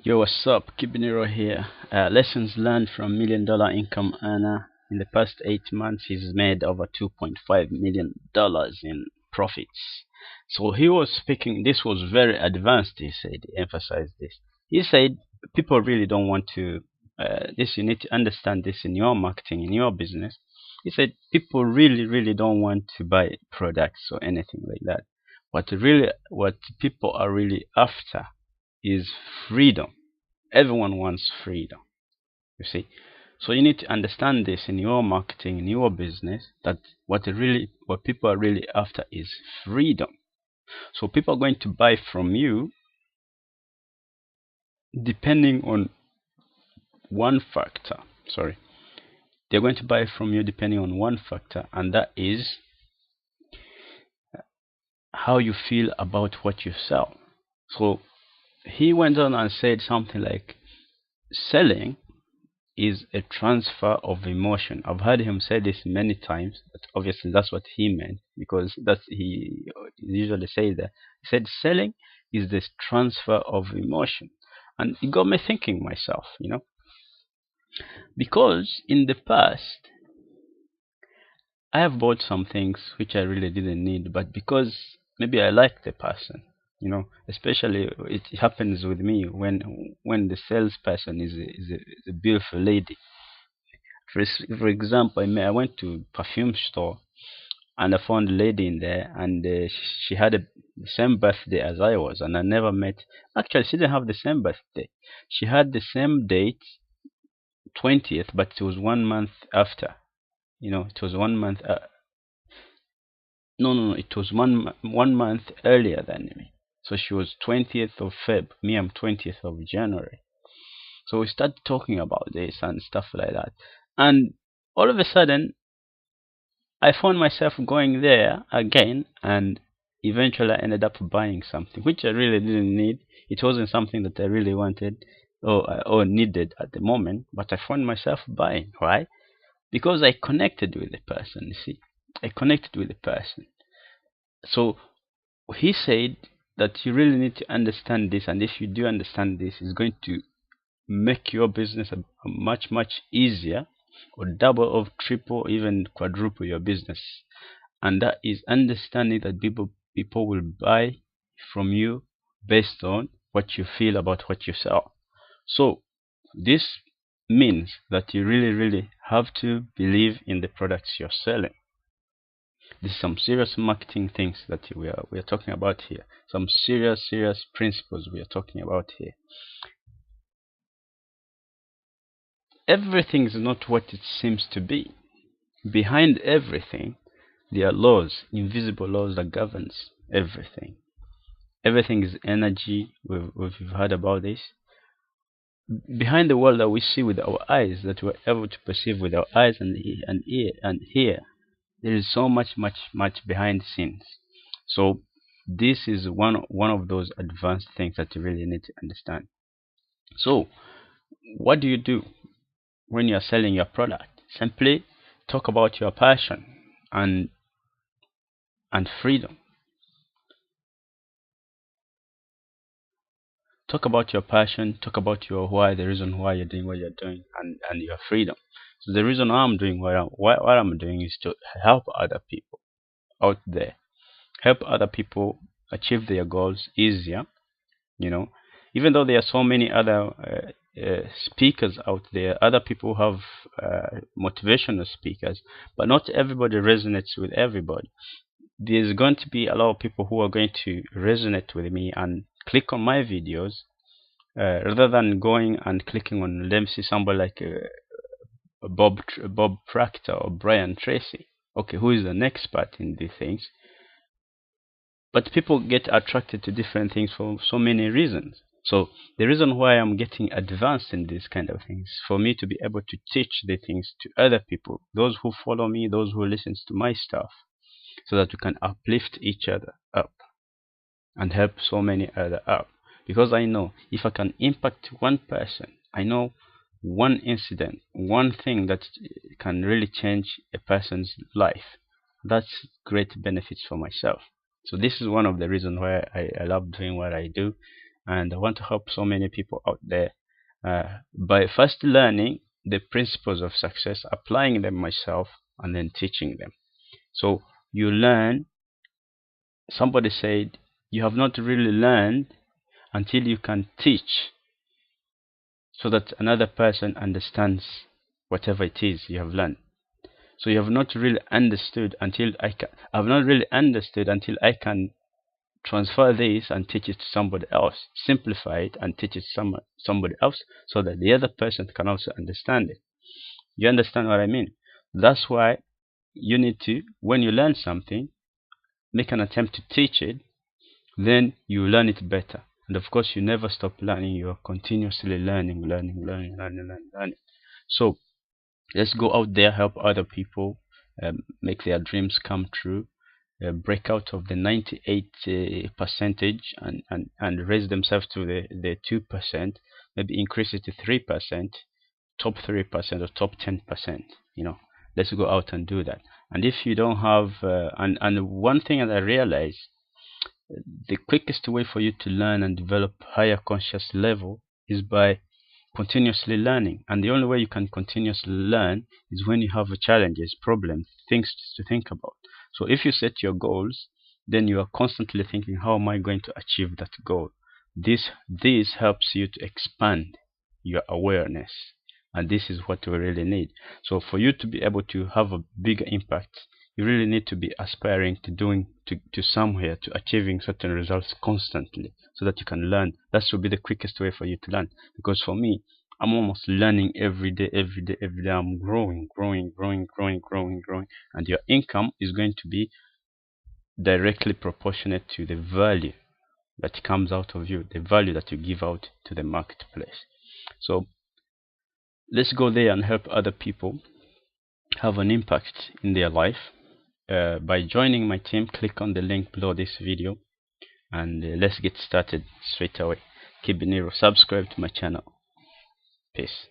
Yo, what's up? Keeping it right here. Lessons learned from $1 million income earner. In the past 8 months, he's made over $2.5 million in profits. So he was speaking, this was very advanced, he said, he emphasized this. He said, people really don't want to, this, you need to understand this in your marketing, in your business. He said, people really don't want to buy products or anything like that. What people are really after is freedom. Everyone wants freedom, you see. So you need to understand this in your marketing, in your business, that what people are really after is freedom. So people are going to buy from you depending on one factor. Sorry. They're going to buy from you depending on one factor, and that is how you feel about what you sell. So he went on and said something like, selling is a transfer of emotion. I've heard him say this many times, but obviously that's what he meant, because that's he usually say that. He said selling is this transfer of emotion, and it got me thinking myself, because in the past I have bought some things which I really didn't need, but because maybe I like the person, especially it happens with me when the salesperson is a beautiful lady. For example, I went to perfume store and I found a lady in there, and she had the same birthday as I was, and I never met. Actually, she didn't have the same birthday. She had the same date, 20th, but it was 1 month after. It was 1 month. No, it was 1 month earlier than me. So she was 20th of Feb. Me, I'm 20th of January. So we started talking about this and stuff like that, and all of a sudden I found myself going there again, and eventually I ended up buying something which I really didn't need. It wasn't something that I really wanted or needed at the moment, but I found myself buying. Why? Because I connected with the person. You see, I connected with the person. So he said that you really need to understand this, and if you do understand this, it's going to make your business a much easier, or double or triple, even quadruple your business. And that is understanding that people will buy from you based on what you feel about what you sell. So this means that you really have to believe in the products you're selling. This is some serious marketing things that we are talking about here. Some serious principles we are talking about here. Everything is not what it seems to be. Behind everything, there are laws, invisible laws that governs everything. Everything is energy. We've heard about this. Behind the world that we see with our eyes, that we're able to perceive with our eyes and ear and hear, there is so much behind the scenes. So this is one of those advanced things that you really need to understand. So what do you do when you're selling your product? Simply talk about your passion and freedom. Talk about your passion, talk about your why, the reason why you're doing what you're doing, and your freedom. So the reason why I'm doing what I'm doing is to help other people out there, help other people achieve their goals easier. you know Even though there are so many other speakers out there, other people have motivational speakers, but not everybody resonates with everybody. There's going to be a lot of people who are going to resonate with me and click on my videos, rather than going and clicking on, let me see, somebody like Bob Proctor or Brian Tracy, okay, who is an expert in these things. But people get attracted to different things for so many reasons. So the reason why I'm getting advanced in these kind of things, for me to be able to teach the things to other people, those who follow me, those who listens to my stuff, so that we can uplift each other up and help so many other up. Because I know if I can impact one person, I know one incident, one thing that can really change a person's life, that's great benefits for myself. So this is one of the reasons why I love doing what I do, and I want to help so many people out there by first learning the principles of success, applying them myself, and then teaching them. So you learn. Somebody said you have not really learned until you can teach, so that another person understands whatever it is you have learned. So you have not really understood until I've not really understood until I can transfer this and teach it to somebody else, simplify it and teach it to somebody else, so that the other person can also understand it. You understand what I mean? That's why you need to, when you learn something, make an attempt to teach it, then you learn it better. And of course, you never stop learning. You are continuously learning. So let's go out there, help other people, make their dreams come true, break out of the 98 percentage, and raise themselves to the 2%, maybe increase it to 3%, top 3% or top 10%. Let's go out and do that. And if you don't have and one thing that I realized, the quickest way for you to learn and develop higher conscious level is by continuously learning. And the only way you can continuously learn is when you have challenges, problems, things to think about. So if you set your goals, then you are constantly thinking, how am I going to achieve that goal? This helps you to expand your awareness, and this is what we really need. So for you to be able to have a bigger impact, you really need to be aspiring to somewhere, to achieving certain results constantly, so that you can learn. That should be the quickest way for you to learn. Because for me, I'm almost learning every day. I'm growing, and your income is going to be directly proportionate to the value that comes out of you, the value that you give out to the marketplace. So let's go there and help other people have an impact in their life. By joining my team, click on the link below this video, and let's get started straight away. Keep it near, subscribe to my channel. Peace.